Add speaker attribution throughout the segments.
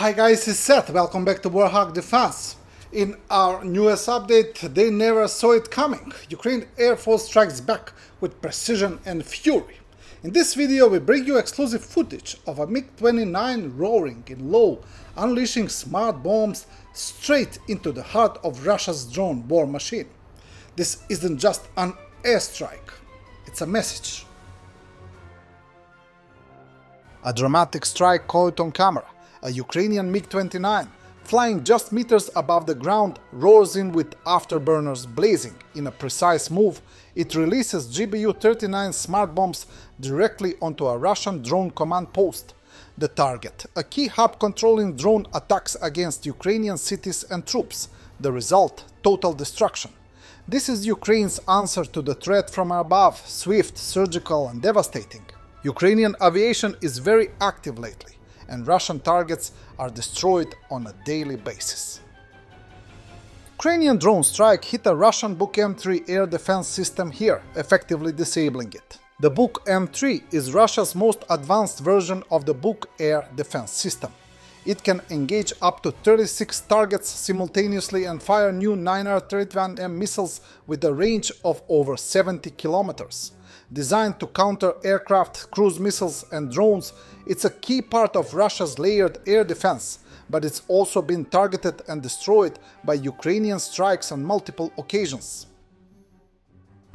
Speaker 1: Hi guys, it's Seth. Welcome back to Warthog Defense. In our newest update, they never saw it coming. Ukraine Air Force strikes back with precision and fury. In this video, we bring you exclusive footage of a MiG-29 roaring in low, unleashing smart bombs straight into the heart of Russia's drone war machine. This isn't just an airstrike, it's a message. A dramatic strike caught on camera. A Ukrainian MiG-29, flying just meters above the ground, roars in with afterburners blazing. In a precise move, it releases GBU-39 smart bombs directly onto a Russian drone command post. The target, a key hub controlling drone attacks against Ukrainian cities and troops. The result, total destruction. This is Ukraine's answer to the threat from above, swift, surgical and devastating. Ukrainian aviation is very active lately, and Russian targets are destroyed on a daily basis. Ukrainian drone strike hit a Russian Buk M3 air defense system here, effectively disabling it. The Buk M3 is Russia's most advanced version of the Buk air defense system. It can engage up to 36 targets simultaneously and fire new 9R31M missiles with a range of over 70 kilometers. Designed to counter aircraft, cruise missiles and drones, it's a key part of Russia's layered air defense, but it's also been targeted and destroyed by Ukrainian strikes on multiple occasions.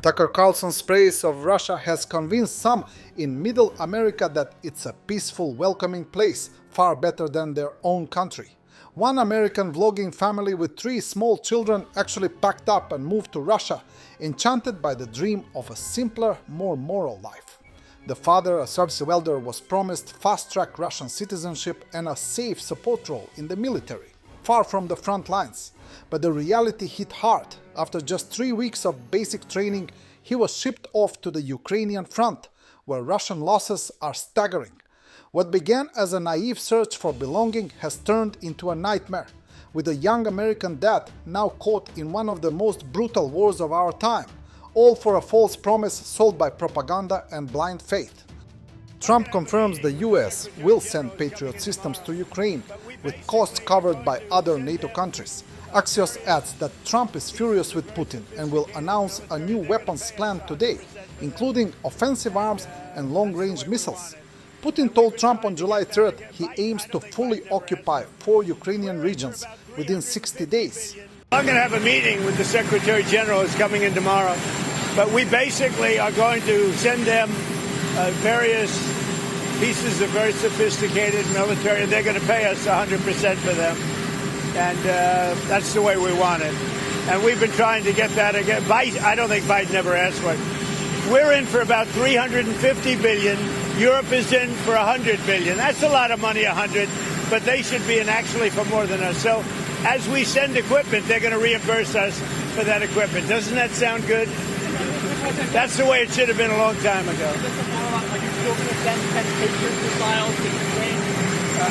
Speaker 1: Tucker Carlson's praise of Russia has convinced some in Middle America that it's a peaceful, welcoming place, far better than their own country. One American vlogging family with 3 small children actually packed up and moved to Russia, enchanted by the dream of a simpler, more moral life. The father, a service welder, was promised fast-track Russian citizenship and a safe support role in the military, far from the front lines. But the reality hit hard. After just 3 weeks of basic training, he was shipped off to the Ukrainian front, where Russian losses are staggering. What began as a naive search for belonging has turned into a nightmare, with a young American dad now caught in one of the most brutal wars of our time, all for a false promise sold by propaganda and blind faith. Trump confirms the US will send Patriot systems to Ukraine, with costs covered by other NATO countries. Axios adds that Trump is furious with Putin and will announce a new weapons plan today, including offensive arms and long-range missiles. Putin told Trump on July 3rd he aims to fully occupy 4 Ukrainian regions within 60 days.
Speaker 2: I'm going to have a meeting with the Secretary General who's coming in tomorrow, but we basically are going to send them various pieces of very sophisticated military, and they're going to pay us 100% for them, and that's the way we want it. And we've been trying to get that again. I don't think Biden ever asked for it. We're in for about 350 billion. Europe is in for 100 billion. That's a lot of money, 100, but they should be in actually for more than us. So as we send equipment, they're going to reimburse us for that equipment. Doesn't that sound good? That's the way it should have been a long time ago.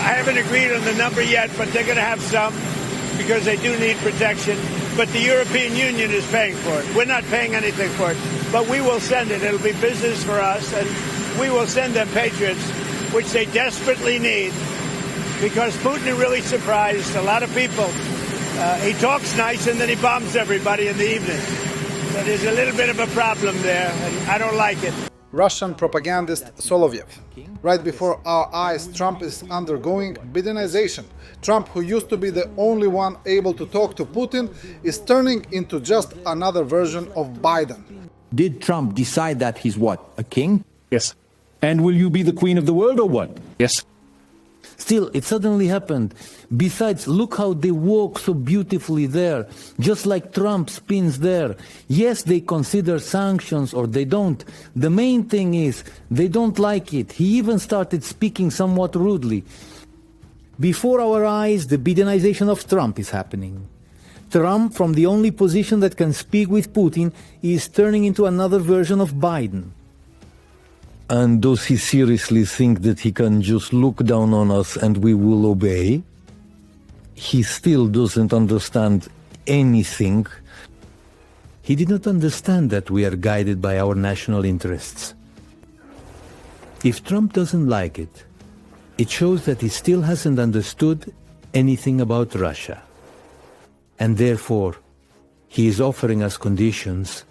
Speaker 2: I haven't agreed on the number yet, but they're going to have some because they do need protection. But the European Union is paying for it. We're not paying anything for it, but we will send it. It'll be business for us, and we will send them Patriots, which they desperately need, because Putin is really surprised a lot of people. He talks nice and then he bombs everybody in the evening. So there's a little bit of a problem there, and I don't like it.
Speaker 1: Russian propagandist Solovyev. Right before our eyes, Trump is undergoing Bidenization. Trump, who used to be the only one able to talk to Putin, is turning into just another version of Biden.
Speaker 3: Did Trump decide that he's what, a king?
Speaker 4: Yes. And will you be the queen of the world or what? Yes.
Speaker 5: Still, it suddenly happened. Besides, look how they walk so beautifully there, just like Trump spins there. Yes, they consider sanctions or they don't. The main thing is, they don't like it. He even started speaking somewhat rudely. Before our eyes, the Bidenization of Trump is happening. Trump, from the only position that can speak with Putin, is turning into another version of Biden.
Speaker 6: And does he seriously think that he can just look down on us and we will obey? He still doesn't understand anything.
Speaker 5: He did not understand that we are guided by our national interests. If Trump doesn't like it, it shows that he still hasn't understood anything about Russia. And therefore, he is offering us conditions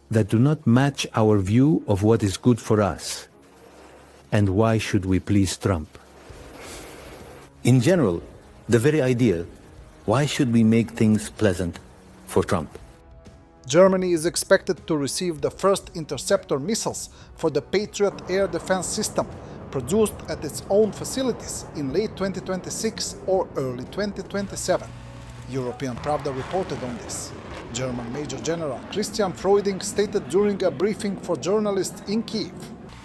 Speaker 5: that do not match our view of what is good for us. And why should we please Trump?
Speaker 7: In general, the very idea, why should we make things pleasant for Trump?
Speaker 1: Germany is expected to receive the first interceptor missiles for the Patriot air defense system, produced at its own facilities in late 2026 or early 2027. European Pravda reported on this. German Major General Christian Freuding stated during a briefing for journalists in Kyiv,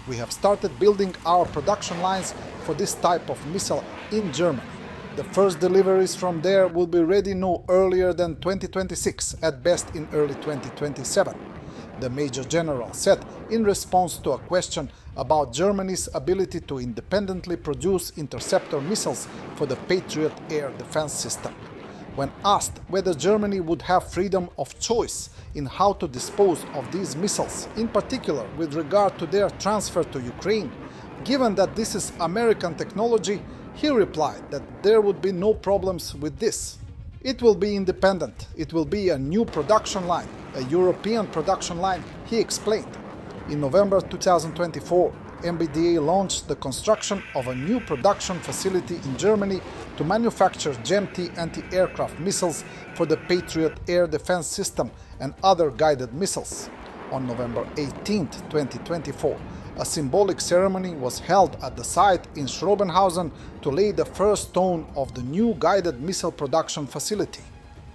Speaker 1: "We have started building our production lines for this type of missile in Germany. The first deliveries from there will be ready no earlier than 2026, at best in early 2027. The Major General said in response to a question about Germany's ability to independently produce interceptor missiles for the Patriot air defense system. When asked whether Germany would have freedom of choice in how to dispose of these missiles, in particular with regard to their transfer to Ukraine, given that this is American technology, he replied that there would be no problems with this. It will be independent, it will be a new production line, a European production line, he explained. In November 2024, MBDA launched the construction of a new production facility in Germany to manufacture GEM-T anti-aircraft missiles for the Patriot air defense system and other guided missiles. On November 18, 2024, a symbolic ceremony was held at the site in Schrobenhausen to lay the first stone of the new guided missile production facility.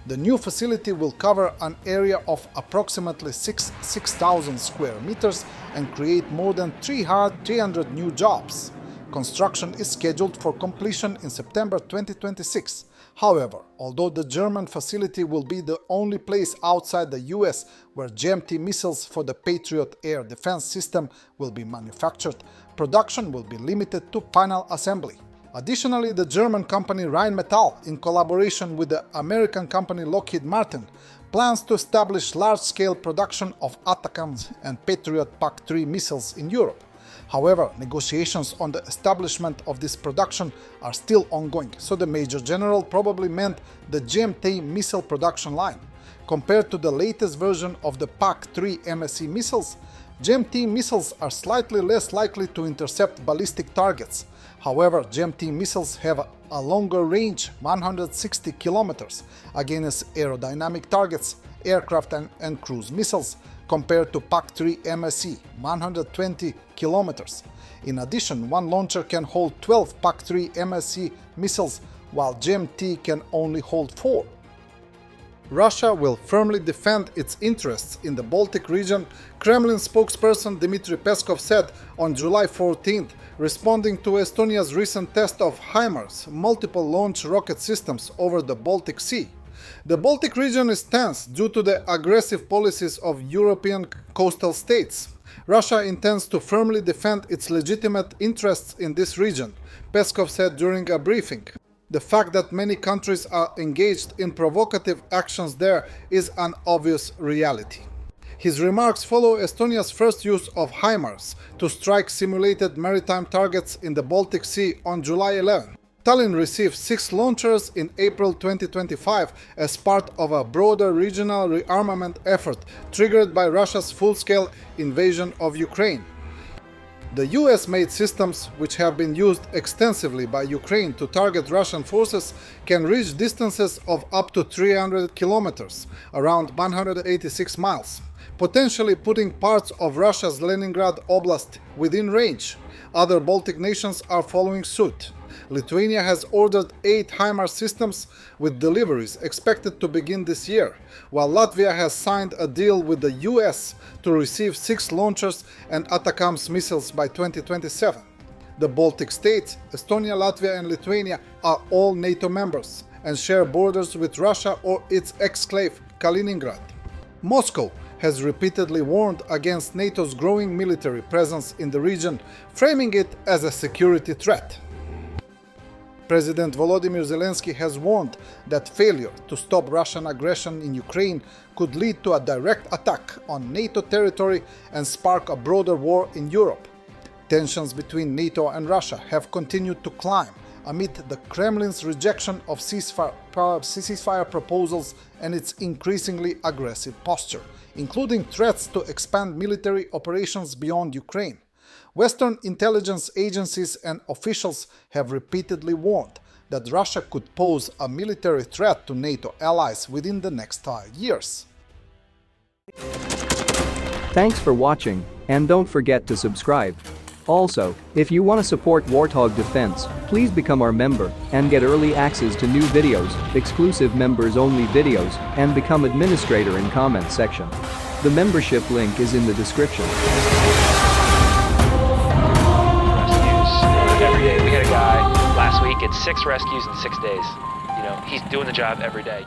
Speaker 1: The new facility will cover an area of approximately 6,000 square meters and create more than 300 new jobs. Construction is scheduled for completion in September 2026. However, although the German facility will be the only place outside the US where GEM-T missiles for the Patriot air defense system will be manufactured, production will be limited to final assembly. Additionally, the German company Rheinmetall, in collaboration with the American company Lockheed Martin, plans to establish large-scale production of ATACMS and Patriot PAC-3 missiles in Europe. However, negotiations on the establishment of this production are still ongoing, so the Major General probably meant the GEM-T missile production line. Compared to the latest version of the PAC-3 MSE missiles, GEM-T missiles are slightly less likely to intercept ballistic targets. However, GEM-T missiles have a longer range, 160 kilometers, against aerodynamic targets, aircraft and cruise missiles, compared to PAC-3 MSE, 120 kilometers. In addition, one launcher can hold 12 PAC-3 MSE missiles, while GEM-T can only hold 4. Russia will firmly defend its interests in the Baltic region, Kremlin spokesperson Dmitry Peskov said on July 14th, responding to Estonia's recent test of HIMARS, multiple launch rocket systems over the Baltic Sea. The Baltic region is tense due to the aggressive policies of European coastal states. Russia intends to firmly defend its legitimate interests in this region, Peskov said during a briefing. The fact that many countries are engaged in provocative actions there is an obvious reality. His remarks follow Estonia's first use of HIMARS to strike simulated maritime targets in the Baltic Sea on July 11. Tallinn received 6 launchers in April 2025 as part of a broader regional rearmament effort triggered by Russia's full-scale invasion of Ukraine. The US-made systems, which have been used extensively by Ukraine to target Russian forces, can reach distances of up to 300 kilometers, around 186 miles, potentially putting parts of Russia's Leningrad Oblast within range. Other Baltic nations are following suit. Lithuania has ordered 8 HIMARS systems, with deliveries expected to begin this year, while Latvia has signed a deal with the US to receive 6 launchers and ATACMS missiles by 2027. The Baltic states, Estonia, Latvia and Lithuania, are all NATO members and share borders with Russia or its exclave Kaliningrad. Moscow has repeatedly warned against NATO's growing military presence in the region, framing it as a security threat. President Volodymyr Zelensky has warned that failure to stop Russian aggression in Ukraine could lead to a direct attack on NATO territory and spark a broader war in Europe. Tensions between NATO and Russia have continued to climb amid the Kremlin's rejection of ceasefire proposals and its increasingly aggressive posture, including threats to expand military operations beyond Ukraine. Western intelligence agencies and officials have repeatedly warned that Russia could pose a military threat to NATO allies within the next 5 years.
Speaker 8: Thanks for watching, and don't forget to subscribe. Also, if you want to support Warthog Defense, please become our member and get early access to new videos, exclusive members-only videos, and become administrator in comment section. The membership link is in the description.
Speaker 9: Rescues every day. We had a guy last week at 6 rescues in 6 days. You know, he's doing the job every day.